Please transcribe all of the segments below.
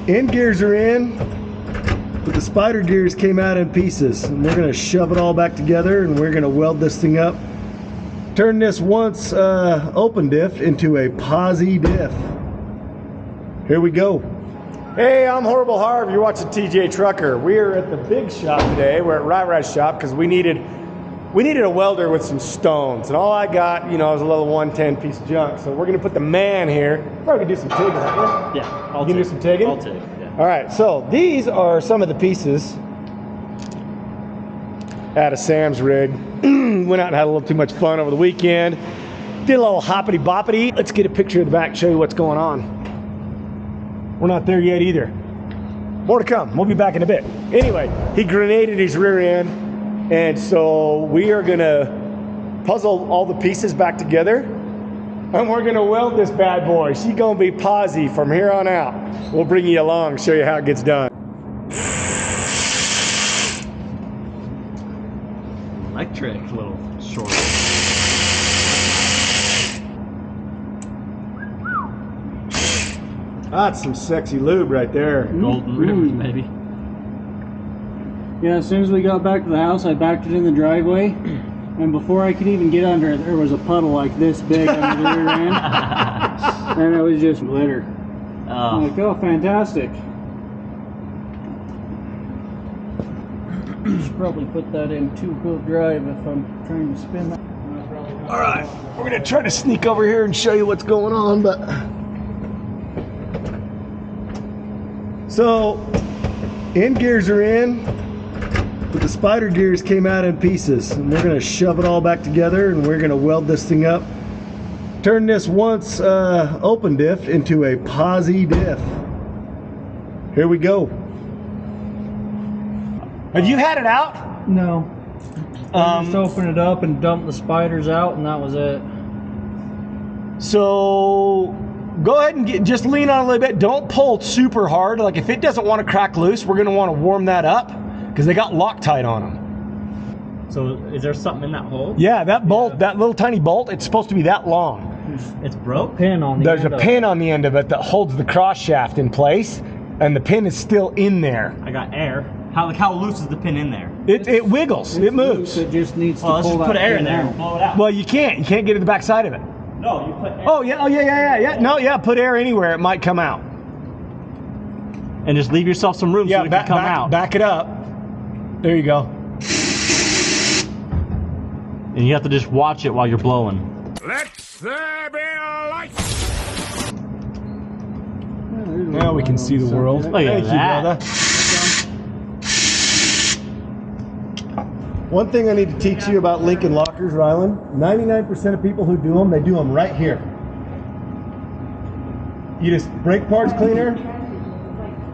end gears are in, but the spider gears came out in pieces. And we're gonna shove it all back together and we're gonna weld this thing up. Turn this once open diff into a posi diff. Here we go. Hey, I'm Horrible Harv. You're watching TJ Trucker. We are at the big shop today. We're at RYRY shop because we needed a welder with some stones, and all I got, you know, is a little 110 piece of junk. So we're gonna put the man here. Probably gonna do some TIG, right? Yeah, I'll do some TIGging. I'll TIG. Yeah. All right. So these are some of the pieces out of Sam's rig. Went out and had a little too much fun over the weekend. Did a little hoppity boppity. Let's get a picture of the back, show you what's going on. We're not there yet either. More to come. We'll be back in a bit. Anyway, he grenaded his rear end, and so we are gonna puzzle all the pieces back together, and we're gonna weld this bad boy. She's gonna be posi from here on out. We'll bring you along, show you how it gets done. Electric, little short. That's some sexy lube right there. Golden rivers, maybe. Yeah, as soon as we got back to the house, I backed it in the driveway, and before I could even get under it, there was a puddle like this big under the rear end, and it was just glitter. Oh. I'm like, oh, fantastic. Should probably put that in two-wheel drive if I'm trying to spin that. All right, we're gonna try to sneak over here and show you what's going on, but. So, end gears are in, but the spider gears came out in pieces. And we're gonna shove it all back together and we're gonna weld this thing up. Turn this once open diff into a posi diff. Here we go. Have you had it out? No. I just open it up and dump the spiders out, and that was it. So go ahead and just lean on a little bit. Don't pull super hard. Like if it doesn't want to crack loose, we're gonna want to warm that up because they got Loctite on them. So is there something in that hole? Yeah, that bolt, that little tiny bolt, it's supposed to be that long. It's broke? Pin on the There's end a of pin on the end of it that holds the cross shaft in place, and the pin is still in there. I got air. How loose is the pin in there? It wiggles. It moves. It just needs to Well, let's pull just put that air in pin there out. and blow it out. Well, you can't get to the back side of it. No, you put air. Oh yeah. No, yeah, put air anywhere, it might come out. And just leave yourself some room so it can come out. Back it up. There you go. And you have to just watch it while you're blowing. Let there be light! Now we can see the world. Look at that. Brother. One thing I need to teach you about Lincoln lockers, Ryland, 99% of people who do them, they do them right here. You just brake parts cleaner,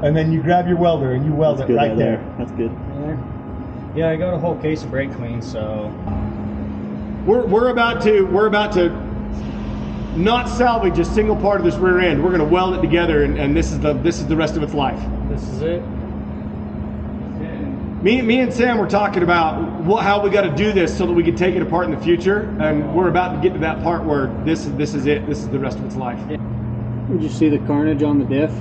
and then you grab your welder and you weld it right there. That's good. Yeah, I got a whole case of brake clean, so We're about to not salvage a single part of this rear end. We're going to weld it together, and this is the rest of its life. this is it. Me and Sam were talking about how we got to do this so that we can take it apart in the future, and we're about to get to that part where this is it. This is the rest of its life. Did you see the carnage on the diff?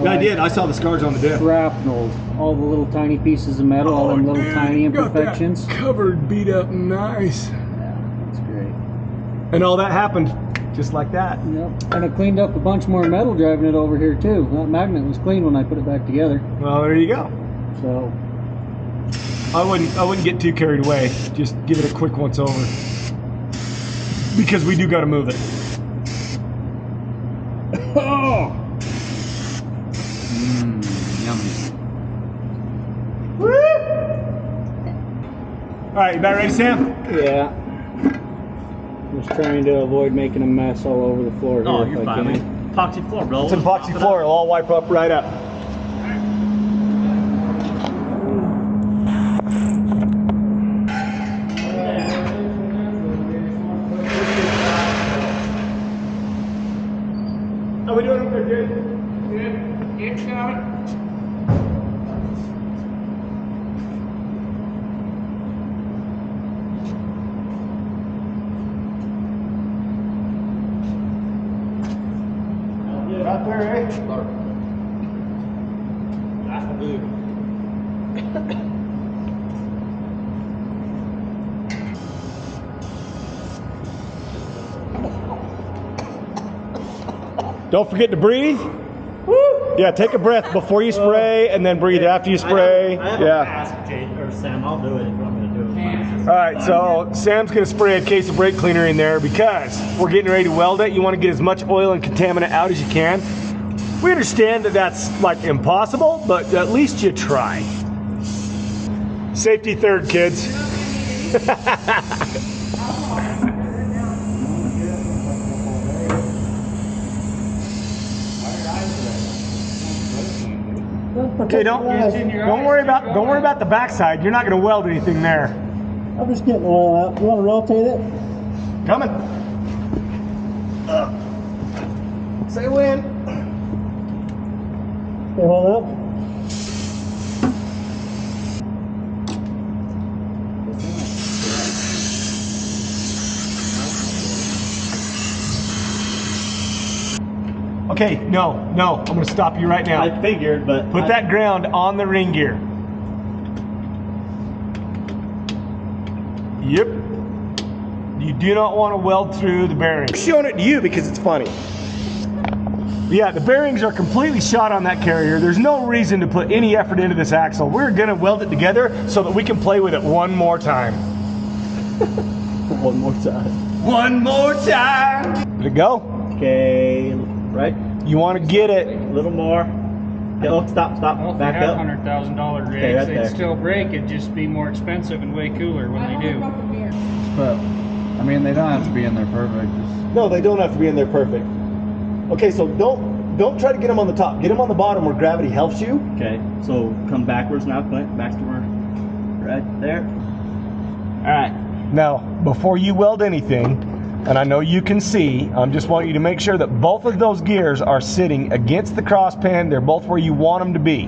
Yeah, I did. I saw the scars on the diff. Shrapnel, all the little tiny pieces of metal, all them little tiny imperfections. Covered, beat up, nice. Yeah, that's great. And all that happened just like that. Yep. And I cleaned up a bunch more metal driving it over here too. That magnet was clean when I put it back together. Well, there you go. So I wouldn't get too carried away. Just give it a quick once over, because we do got to move it. oh, Yummy. Woo! All right, you about ready, Sam? yeah. Just trying to avoid making a mess all over the floor here. Oh, if you're I fine, can. man. Epoxy floor, bro. It's an epoxy floor. It'll all wipe up right up. How we doing up there, dude? Good. It's got it. Out there, eh? Don't forget to breathe. Woo! Yeah, take a breath before you spray, and then breathe after you spray. I have Yeah. a mask, Jaden, or Sam. I'll do it if you want me to do it. All right, so Sam's gonna spray a case of brake cleaner in there because we're getting ready to weld it. You want to get as much oil and contaminant out as you can. We understand that that's like impossible, but at least you try. Safety third, kids. Okay, don't worry about the backside. You're not gonna weld anything there. I'm just getting oil out. You want to rotate it? Coming. Say when. Okay, hold up. Okay, no, I'm gonna stop you right now. I figured, but Put that ground on the ring gear. Yep. You do not want to weld through the bearings. I'm showing it to you because it's funny. Yeah, the bearings are completely shot on that carrier. There's no reason to put any effort into this axle. We're gonna weld it together so that we can play with it one more time. one more time. One more time. Let it go. Okay, right? You want to get it. A little more. Okay, oh, stop, Well, if back they had up. $100,000 rigs, Okay, right they'd there. still break. It'd just be more expensive and way cooler when they do. But I mean, they don't have to be in there perfect. Just, No, they don't have to be in there perfect. Okay, so don't try to get them on the top. Get them on the bottom where gravity helps you. Okay, so come backwards now, Clint. Back to where? Right there. All right. Now, before you weld anything, and I know you can see, I just want you to make sure that both of those gears are sitting against the cross pin. They're both where you want them to be.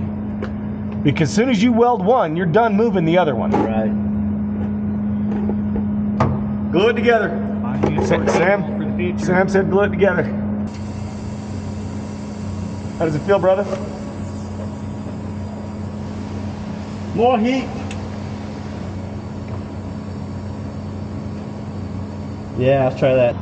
Because as soon as you weld one, you're done moving the other one. Right. Glue it together. Sam said glue it together. How does it feel, brother? More heat. Yeah, let's try that.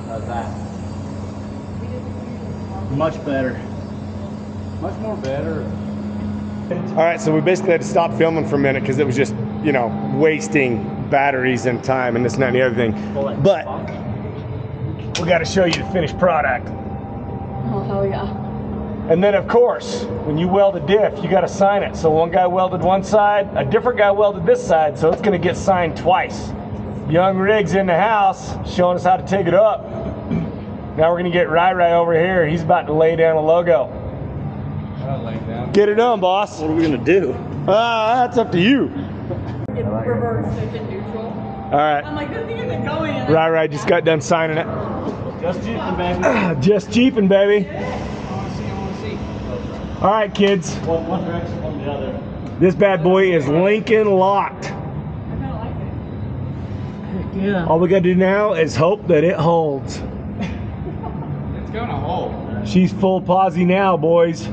How's that? Much better. Much more better. All right, so we basically had to stop filming for a minute because it was just, you know, wasting batteries and time and this and that and the other thing. But we got to show you the finished product. Oh, hell yeah. And then, of course, when you weld a diff, you got to sign it. So one guy welded one side, a different guy welded this side, so it's going to get signed twice. Young Riggs in the house showing us how to take it up. Now we're going to get RYRY over here. He's about to lay down a logo. Get it done, boss. What are we gonna do? That's up to you. It's reverse, so it's in neutral. All right. I'm like, this thing isn't going. And RYRY just got done signing it. Just jeeping, baby. Just jeeping, baby. I want to see. All right, kids. One direction, one the other. This bad boy is Lincoln locked. I kind of like it. Yeah. All we got to do now is hope that it holds. It's going to hold. She's full posi now, boys.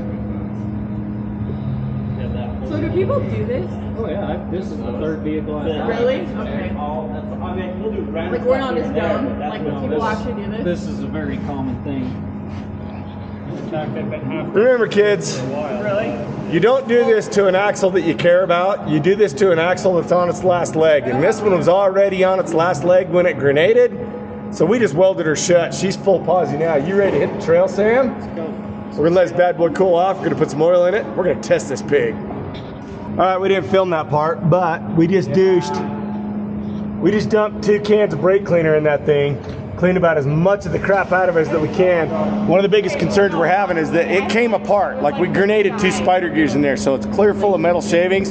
So do people do this? Oh, yeah. This is the third vehicle I've got. Really? Okay. I mean, we'll do random Like, we're stuff not here just and there, dumb. but that's Like, what people this- actually do this? This is a very common thing. In fact, I've been half Remember, kids, Really? you don't do this to an axle that you care about. You do this to an axle that's on its last leg. And this one was already on its last leg when it grenaded. So we just welded her shut. She's full posi now. You ready to hit the trail, Sam? We're gonna let this bad boy cool off. We're gonna put some oil in it. We're gonna test this pig. All right, we didn't film that part, but we just douched. We just dumped 2 cans of brake cleaner in that thing. Cleaned about as much of the crap out of it as that we can. One of the biggest concerns we're having is that it came apart. Like, we grenaded 2 spider gears in there, so it's clear full of metal shavings.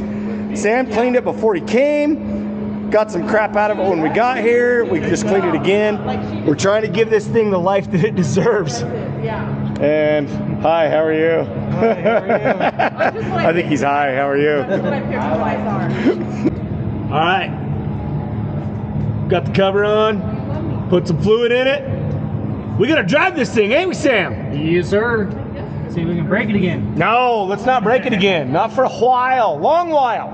Sam cleaned it before he came. Got some crap out of it when we got here. We just cleaned it again. We're trying to give this thing the life that it deserves. Yeah. And hi, how are you? Hi, how are you? I think he's high. How are you? That's what I picture my are. All right. Got the cover on. Put some fluid in it. We gotta drive this thing, ain't we, Sam? Yes, sir. See if we can break it again. No, let's not break it again. Not for a while. Long while.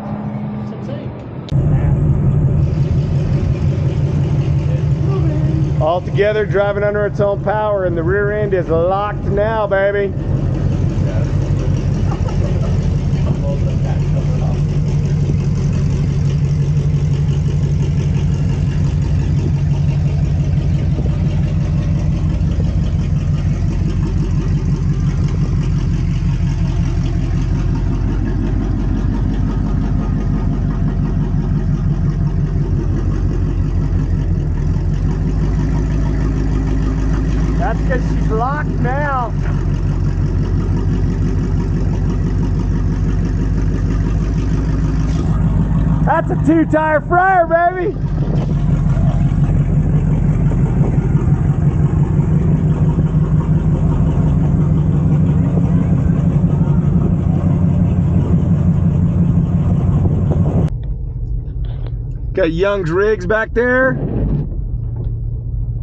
all together, driving under its own power, and the rear end is locked now, baby. That's because she's locked now. That's a 2-tire fryer, baby. Got Young's rigs back there.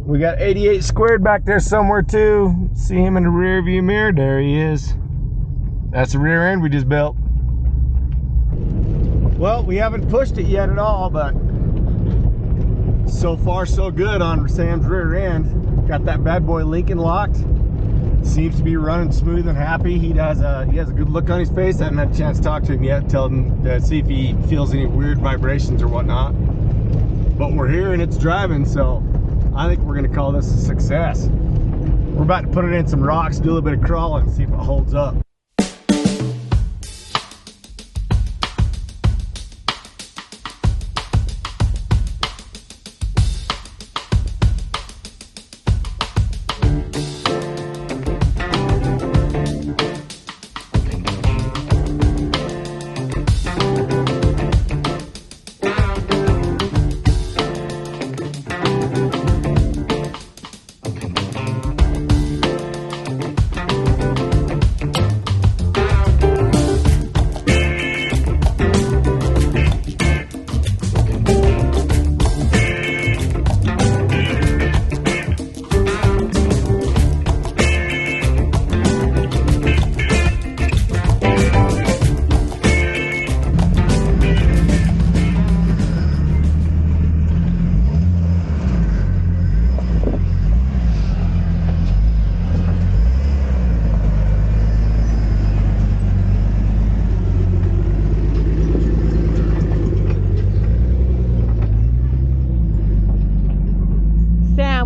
We got 88 squared back there somewhere too. See him in the rear view mirror. There he is. That's the rear end we just built. Well, we haven't pushed it yet at all, but so far so good on Sam's rear end. Got that bad boy Lincoln locked. Seems to be running smooth and happy. He has a good look on his face. I haven't had a chance to talk to him yet. Tell him to see if he feels any weird vibrations or whatnot. But we're here and it's driving, so I think we're gonna call this a success. We're about to put it in some rocks, do a little bit of crawling, and see if it holds up.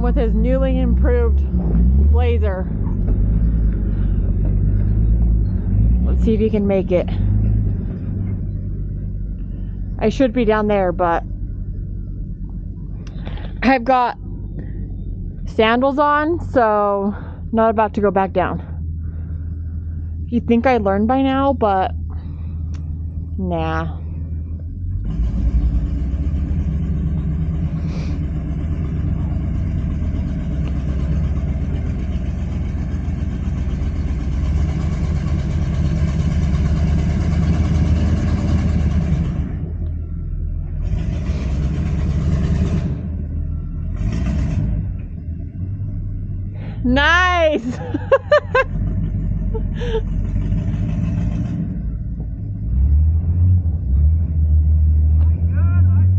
With his newly improved Blazer. Let's see if he can make it. I should be down there, but I've got sandals on, so not about to go back down. You'd think I learned by now, but nah. Nice!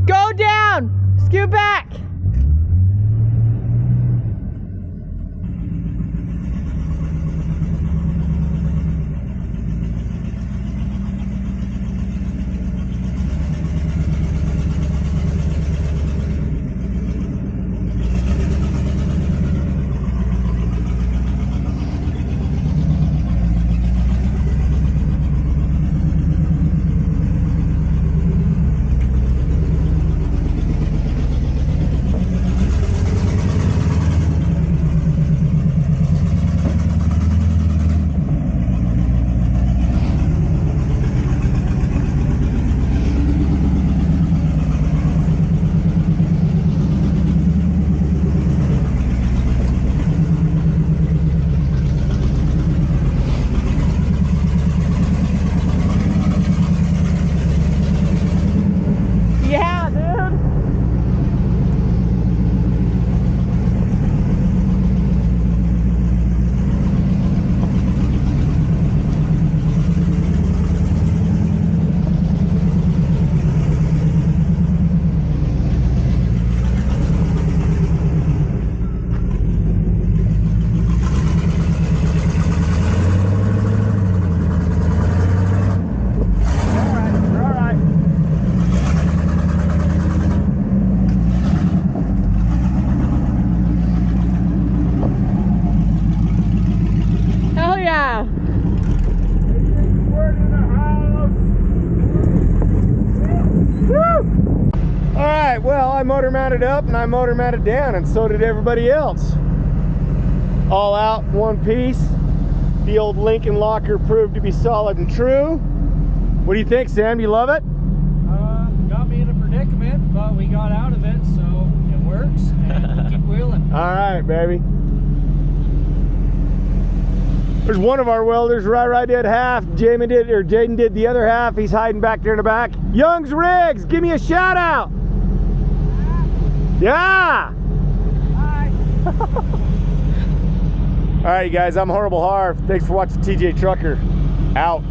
Go down! Scoot back! Well, I motor mounted up and I motor mounted down, and so did everybody else. All out, one piece. The old Lincoln locker proved to be solid and true. What do you think, Sam? You love it? Got me in a predicament, but we got out of it, so it works, and we'll keep wheeling. All right, baby. There's one of our welders. RYRY did half. Jaden did the other half. He's hiding back there in the back. Young's Rigs, give me a shout out. Yeah. Hi. All right, you guys. I'm Horrible Harv. Thanks for watching TJ Trucker. Out.